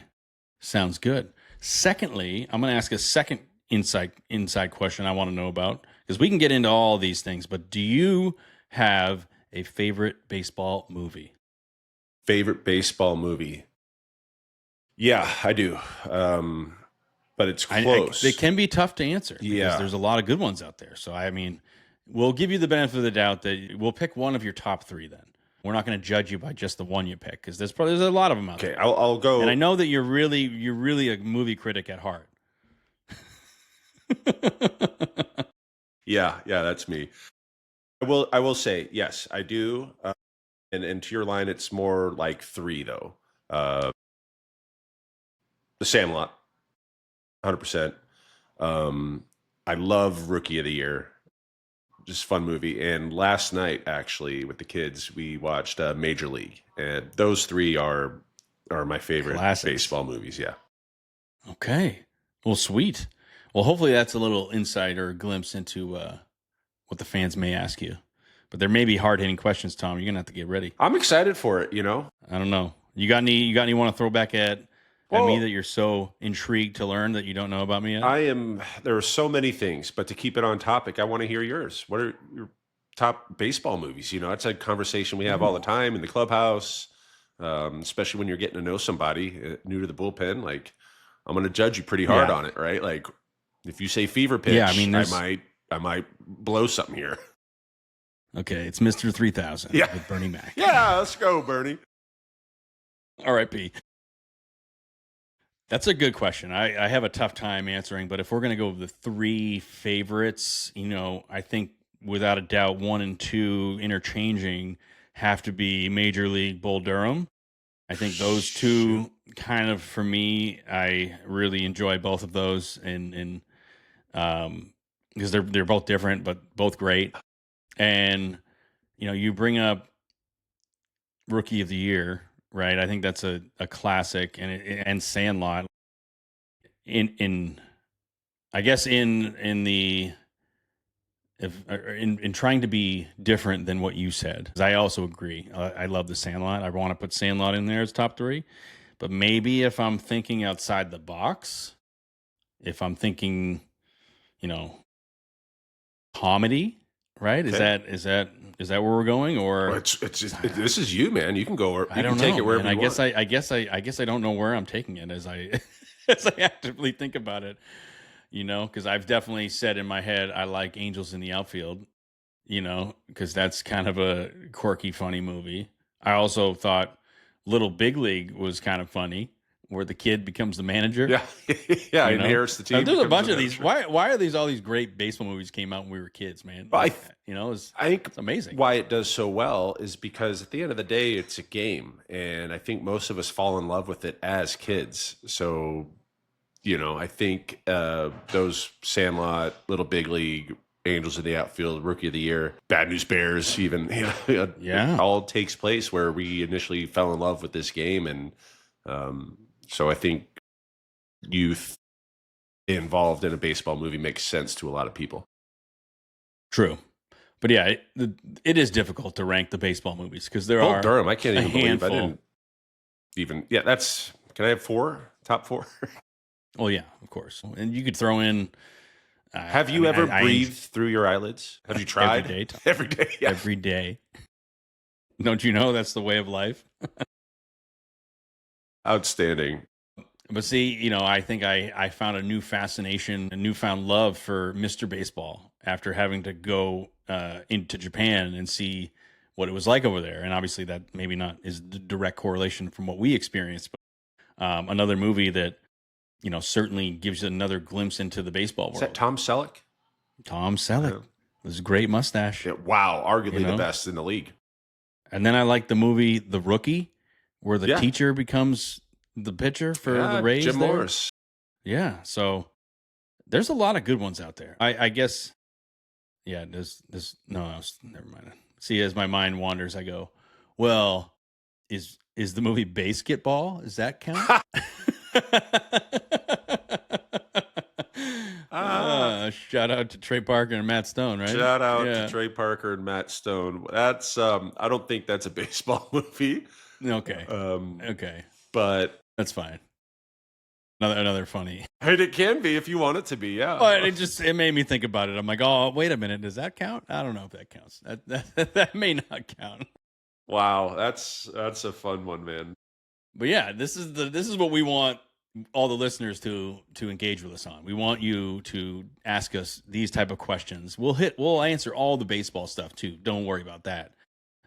sounds good. Secondly, I'm going to ask a second inside question I want to know about, because we can get into all these things, but do you have a favorite baseball movie? Favorite baseball movie? Yeah, I do. But it's close. It can be tough to answer because there's a lot of good ones out there. So, I mean, we'll give you the benefit of the doubt that we'll pick one of your top three then. We're not going to judge you by just the one you pick, because there's a lot of them out there. Okay, I'll go. And I know that you're really a movie critic at heart. Yeah, that's me. I will say, yes, I do. And to your line, it's more like three though. The Sandlot, 100%. I love Rookie of the Year. Just fun movie. And last night, actually, with the kids, we watched Major League, and those three are my favorite Classics. Baseball movies. Yeah. Okay. Well, sweet. Well, hopefully that's a little insight or a glimpse into what the fans may ask you. But there may be hard-hitting questions, Tom. You're gonna have to get ready. I'm excited for it. I don't know. You got any want to throw back at me that you're so intrigued to learn that you don't know about me yet? I am. There are so many things, but to keep it on topic, I want to hear yours. What are your top baseball movies? It's a conversation we have all the time in the clubhouse, especially when you're getting to know somebody new to the bullpen. Like, I'm going to judge you pretty hard on it, right? Like, if you say Fever Pitch, I might blow something here. Okay, it's Mr. 3000 with Bernie Mac. Yeah, let's go, Bernie. R.I.P. That's a good question. I have a tough time answering, but if we're going to go with the three favorites, I think without a doubt 1 and 2 interchanging have to be Major League, Bull Durham. I think those two kind of, for me, I really enjoy both of those, and because they're both different but both great. And you bring up Rookie of the Year, right? I think that's a classic, and Sandlot. In trying to be different than what you said, 'cause I also agree. I love the Sandlot. I want to put Sandlot in there as top 3, but maybe if I'm thinking outside the box, if I'm thinking, comedy, right? Okay. Is that where we're going, or Well, this is you, man. You can go. I don't know. Take it wherever you want. I guess I don't know where I'm taking it as I as I actively think about it. Because I've definitely said in my head I like Angels in the Outfield. Because that's kind of a quirky, funny movie. I also thought Little Big League was kind of funny, where the kid becomes the manager. Yeah, inherits the team. There's a bunch of these. Why are all these great baseball movies came out when we were kids, man? Well, I think it's amazing. Why it does so well is because at the end of the day, it's a game, and I think most of us fall in love with it as kids. So, I think those Sandlot, Little Big League, Angels in the Outfield, Rookie of the Year, Bad News Bears, even it all takes place where we initially fell in love with this game, and so I think youth involved in a baseball movie makes sense to a lot of people. True. But yeah, it is difficult to rank the baseball movies because there are Durham. I can't even believe handful. I didn't even. Yeah, that's. Can I have 4? Top 4? Oh yeah, of course. And you could throw in. Have you ever breathed through your eyelids? Have you tried? Every day. Every day. Yeah. Every day. Don't you know that's the way of life? Outstanding. But see, I think I found a new fascination, a newfound love for Mr. Baseball after having to go into Japan and see what it was like over there. And obviously that maybe not is the direct correlation from what we experienced, but another movie that, certainly gives you another glimpse into the baseball world. Is that Tom Selleck? Tom Selleck. Yeah. This great mustache. Yeah, wow. Arguably the best in the league. And then I like the movie The Rookie, where the teacher becomes the pitcher for the Rays. Jim Morris. Yeah. So There's a lot of good ones out there. I guess. Yeah. Never mind. See, as my mind wanders, I go, well, is the movie Basketball? Does that count? Shout out to Trey Parker and Matt Stone, right? Shout out to Trey Parker and Matt Stone. That's I don't think that's a baseball movie. Okay. Okay. But that's fine. Another funny. It can be if you want it to be, yeah. But it made me think about it. I'm like, oh, wait a minute, does that count? I don't know if that counts. That may not count. Wow, that's a fun one, man. But yeah, this is what we want all the listeners to engage with us on. We want you to ask us these type of questions. We'll answer all the baseball stuff too. Don't worry about that.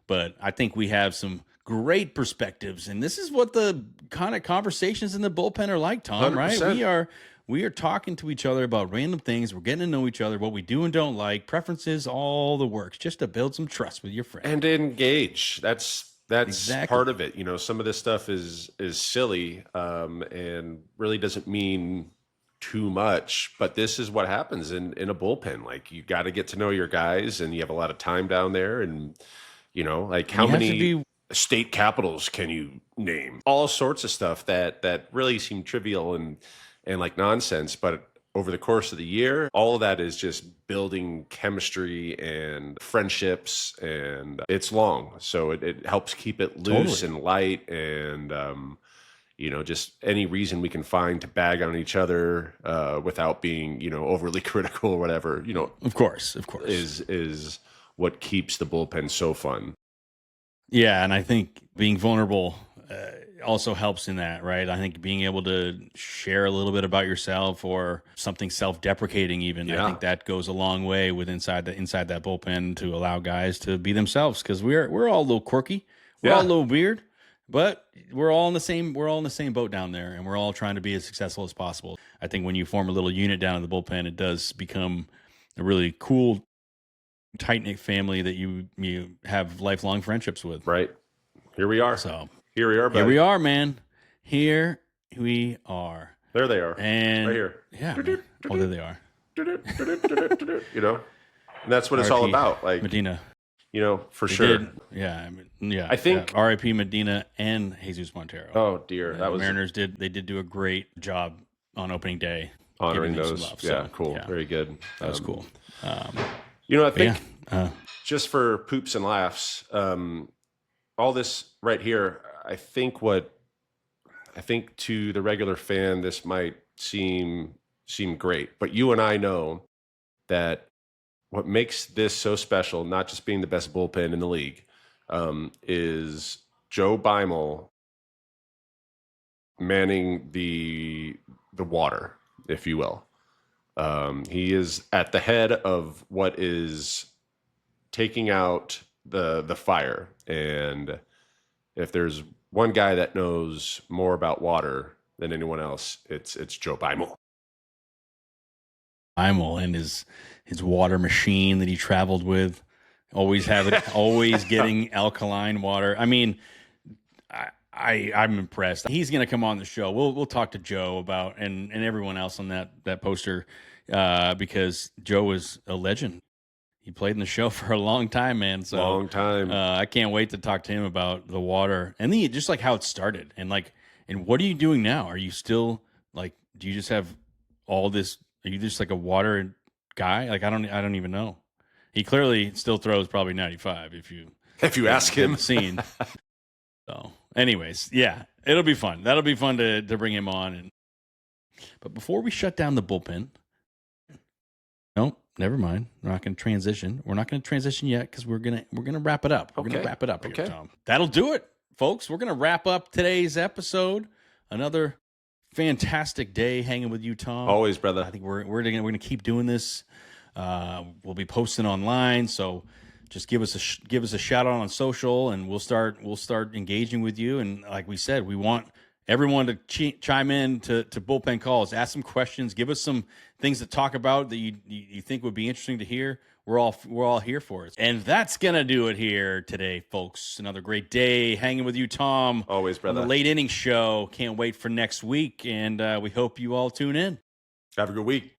But I think we have some great perspectives, and this is what the kind of conversations in the bullpen are like, Tom. 100%. Right? We are talking to each other about random things. We're getting to know each other, what we do and don't like, preferences, all the works, just to build some trust with your friend and engage. That's exactly part of it. Some of this stuff is silly and really doesn't mean too much, but this is what happens in a bullpen. Like, you got to get to know your guys, and you have a lot of time down there, and like how many state capitals can you name? All sorts of stuff that really seem trivial and like nonsense, but over the course of the year, all of that is just building chemistry and friendships, and it's long, so it helps keep it loose and light, and just any reason we can find to bag on each other without being overly critical or whatever. Of course, is what keeps the bullpen so fun. Yeah, and I think being vulnerable also helps in that, right? I think being able to share a little bit about yourself or something self-deprecating even, I think that goes a long way with inside that bullpen to allow guys to be themselves, because we're all a little quirky, we're all a little weird, but we're all in the same boat down there, and we're all trying to be as successful as possible. I think when you form a little unit down in the bullpen, it does become a really cool, tight-knit family that you have lifelong friendships with. Right. Here we are. So here we are, buddy. Here we are, man. Here we are. There they are. And right here. Yeah. Oh, there they are. And that's what it's all about. Like Medina. For sure. I think R.I.P. Medina and Jesus Montero. Oh dear. The Mariners did do a great job on opening day. Honoring those. Love, cool. Yeah. Very good. That was cool. I think just for poops and laughs, all this right here, I think to the regular fan, this might seem great, but you and I know that what makes this so special, not just being the best bullpen in the league, is Joe Beimel manning the water, if you will. He is at the head of what is taking out the fire. And if there's one guy that knows more about water than anyone else, it's Joe Beimel. Beimel and his water machine that he traveled with, always getting alkaline water. I mean, I'm impressed. He's going to come on the show. We'll talk to Joe about and everyone else on that poster because Joe is a legend. He played in the show for a long time, man. So long time. I can't wait to talk to him about the water and just like how it started and what are you doing now? Are you still do you just have all this? Are you just like a water guy? Like I don't even know. He clearly still throws probably 95 if you ask him. Scene. So, anyways, yeah, it'll be fun. That'll be fun to bring him on. But before we shut down the bullpen, no, never mind. We're not going to transition. We're not going to transition yet because we're gonna wrap it up. We're gonna wrap it up here, Tom. That'll do it, folks. We're gonna wrap up today's episode. Another fantastic day hanging with you, Tom. Always, brother. I think we're gonna keep doing this. We'll be posting online, so just give us a shout out on social, and we'll start engaging with you. And like we said, we want everyone to chime in to bullpen calls, ask some questions, give us some things to talk about that you think would be interesting to hear. We're all here for it. And that's gonna do it here today, folks. Another great day hanging with you, Tom. Always, brother. On the Late Inning Show. Can't wait for next week, and we hope you all tune in. Have a good week.